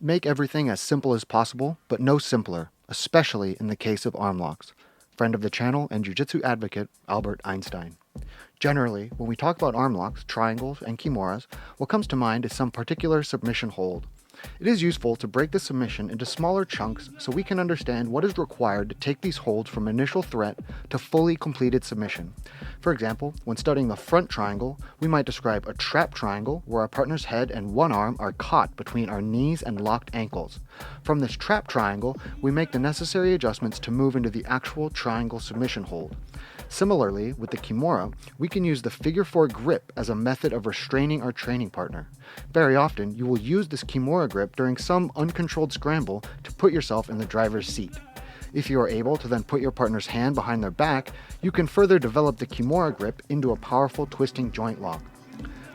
Make everything as simple as possible, but no simpler, especially in the case of arm locks. Friend of the channel and jiu-jitsu advocate, Albert Einstein. Generally, when we talk about arm locks, triangles, and kimuras, what comes to mind is some particular submission hold. It is useful to break the submission into smaller chunks so we can understand what is required to take these holds from initial threat to fully completed submission. For example, when studying the front triangle, we might describe a trap triangle where our partner's head and one arm are caught between our knees and locked ankles. From this trap triangle, we make the necessary adjustments to move into the actual triangle submission hold. Similarly, with the kimura, we can use the figure 4 grip as a method of restraining our training partner. Very often, you will use this kimura grip during some uncontrolled scramble to put yourself in the driver's seat. If you are able to then put your partner's hand behind their back, you can further develop the kimura grip into a powerful twisting joint lock.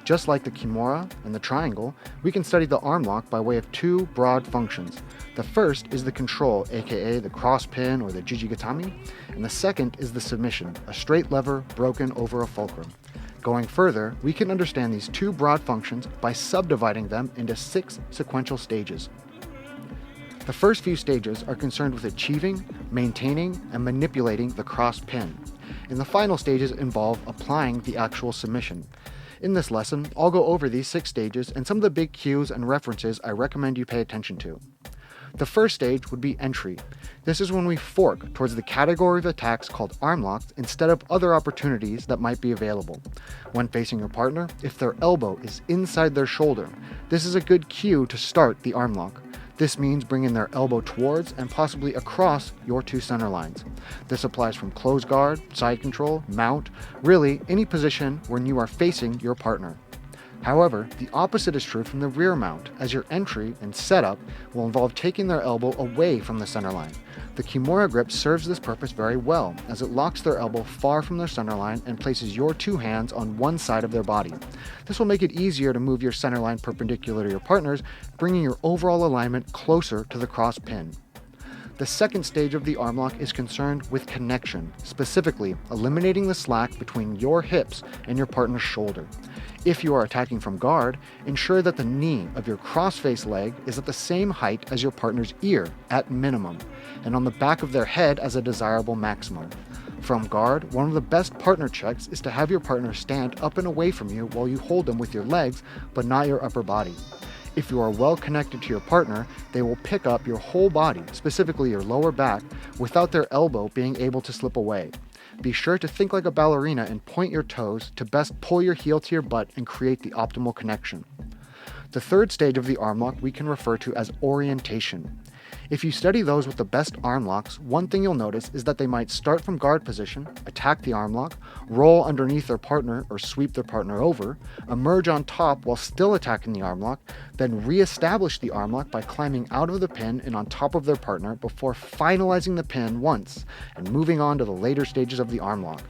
Just like the kimura and the triangle, we can study the arm lock by way of two broad functions. The first is the control, aka the cross pin or the jijigatami, and the second is the submission, a straight lever broken over a fulcrum. Going further, we can understand these two broad functions by subdividing them into 6 sequential stages. The first few stages are concerned with achieving, maintaining, and manipulating the cross pin, and the final stages involve applying the actual submission. In this lesson, I'll go over these 6 stages and some of the big cues and references I recommend you pay attention to. The first stage would be entry. This is when we fork towards the category of attacks called arm locks instead of other opportunities that might be available. When facing your partner, if their elbow is inside their shoulder, this is a good cue to start the arm lock. This means bringing their elbow towards and possibly across your 2 center lines. This applies from close guard, side control, mount, really any position when you are facing your partner. However, the opposite is true from the rear mount, as your entry and setup will involve taking their elbow away from the center line. The kimura grip serves this purpose very well, as it locks their elbow far from their center line and places your 2 hands on one side of their body. This will make it easier to move your center line perpendicular to your partner's, bringing your overall alignment closer to the cross pin. The second stage of the arm lock is concerned with connection, specifically eliminating the slack between your hips and your partner's shoulder. If you are attacking from guard, ensure that the knee of your cross-face leg is at the same height as your partner's ear at minimum, and on the back of their head as a desirable maximum. From guard, one of the best partner checks is to have your partner stand up and away from you while you hold them with your legs, but not your upper body. If you are well connected to your partner, they will pick up your whole body, specifically your lower back, without their elbow being able to slip away. Be sure to think like a ballerina and point your toes to best pull your heel to your butt and create the optimal connection. The third stage of the arm lock we can refer to as orientation. If you study those with the best arm locks, one thing you'll notice is that they might start from guard position, attack the arm lock, roll underneath their partner or sweep their partner over, emerge on top while still attacking the arm lock, then re-establish the arm lock by climbing out of the pin and on top of their partner before finalizing the pin once and moving on to the later stages of the arm lock.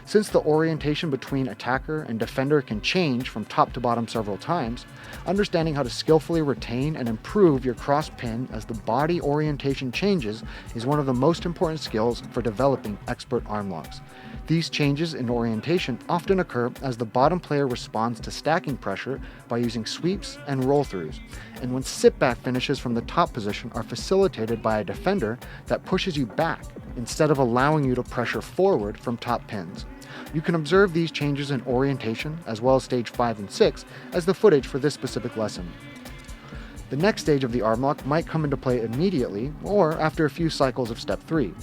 Since the orientation between attacker and defender can change from top to bottom several times, understanding how to skillfully retain and improve your cross pin as the body orientation changes is one of the most important skills for developing expert arm locks. These changes in orientation often occur as the bottom player responds to stacking pressure by using sweeps and roll-throughs, and when sit-back finishes from the top position are facilitated by a defender that pushes you back instead of allowing you to pressure forward from top pins. You can observe these changes in orientation, as well as stage 5 and 6, as the footage for this specific lesson. The next stage of the arm lock might come into play immediately, or after a few cycles of step 3.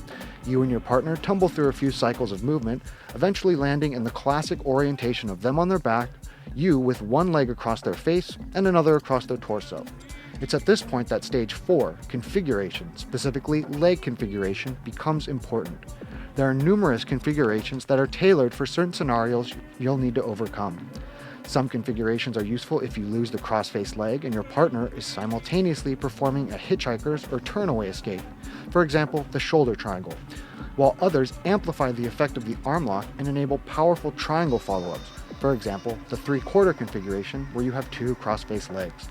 You and your partner tumble through a few cycles of movement, eventually landing in the classic orientation of them on their back, you with one leg across their face and another across their torso. It's at this point that stage 4, configuration, specifically leg configuration, becomes important. There are numerous configurations that are tailored for certain scenarios you'll need to overcome. Some configurations are useful if you lose the cross-face leg and your partner is simultaneously performing a hitchhiker's or turnaway escape, for example, the shoulder triangle, while others amplify the effect of the arm lock and enable powerful triangle follow-ups, for example, the 3/4 configuration where you have 2 cross-face legs.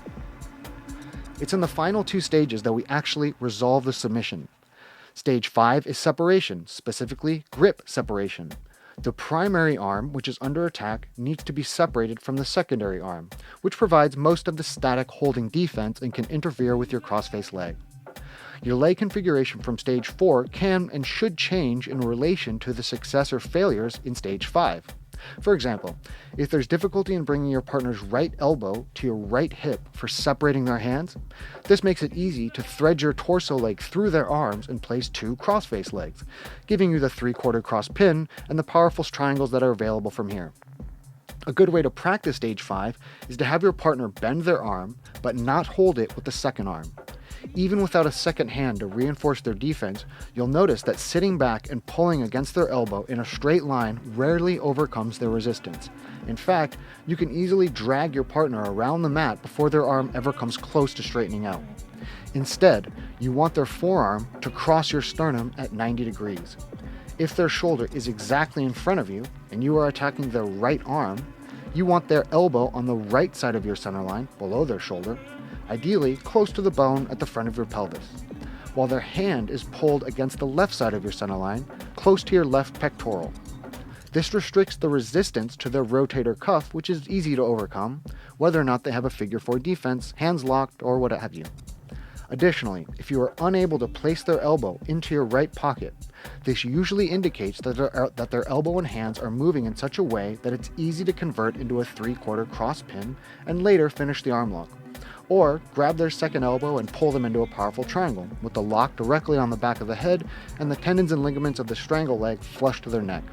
It's in the final 2 stages that we actually resolve the submission. Stage 5 is separation, specifically grip separation. The primary arm, which is under attack, needs to be separated from the secondary arm, which provides most of the static holding defense and can interfere with your cross-face leg. Your leg configuration from stage 4 can and should change in relation to the success or failures in stage 5. For example, if there's difficulty in bringing your partner's right elbow to your right hip for separating their hands, this makes it easy to thread your torso leg through their arms and place 2 cross-face legs, giving you the 3/4 cross pin and the powerful triangles that are available from here. A good way to practice stage 5 is to have your partner bend their arm, but not hold it with the second arm. Even without a second hand to reinforce their defense, you'll notice that sitting back and pulling against their elbow in a straight line rarely overcomes their resistance. In fact, you can easily drag your partner around the mat before their arm ever comes close to straightening out. Instead, you want their forearm to cross your sternum at 90 degrees. If their shoulder is exactly in front of you and you are attacking their right arm, you want their elbow on the right side of your center line, below their shoulder, ideally close to the bone at the front of your pelvis, while their hand is pulled against the left side of your center line, close to your left pectoral. This restricts the resistance to their rotator cuff, which is easy to overcome, whether or not they have a figure 4 defense, hands locked, or what have you. Additionally, if you are unable to place their elbow into your right pocket, this usually indicates that their elbow and hands are moving in such a way that it's easy to convert into a 3/4 cross pin and later finish the arm lock. Or grab their second elbow and pull them into a powerful triangle, with the lock directly on the back of the head and the tendons and ligaments of the strangle leg flush to their neck.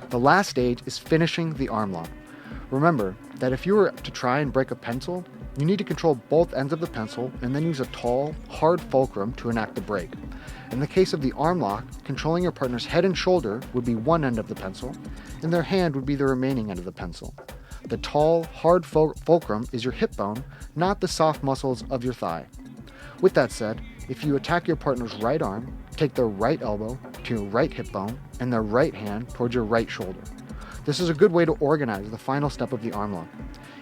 The last stage is finishing the arm lock. Remember that if you were to try and break a pencil, you need to control both ends of the pencil and then use a tall, hard fulcrum to enact the break. In the case of the arm lock, controlling your partner's head and shoulder would be one end of the pencil, and their hand would be the remaining end of the pencil. The tall, hard fulcrum is your hip bone, not the soft muscles of your thigh. With that said, if you attack your partner's right arm, take their right elbow to your right hip bone and their right hand towards your right shoulder. This is a good way to organize the final step of the arm lock.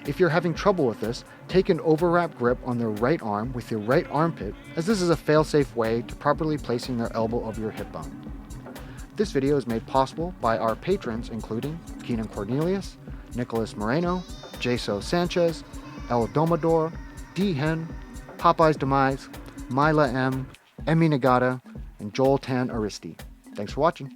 If you're having trouble with this, take an overwrap grip on their right arm with your right armpit, as this is a fail-safe way to properly placing their elbow over your hip bone. This video is made possible by our patrons, including Keenan Cornelius, Nicholas Moreno, Jaso Sanchez, El Domador, D. Hen, Popeye's Demise, Mila M., Emi Nagata, and Joel Tan Aristi. Thanks for watching.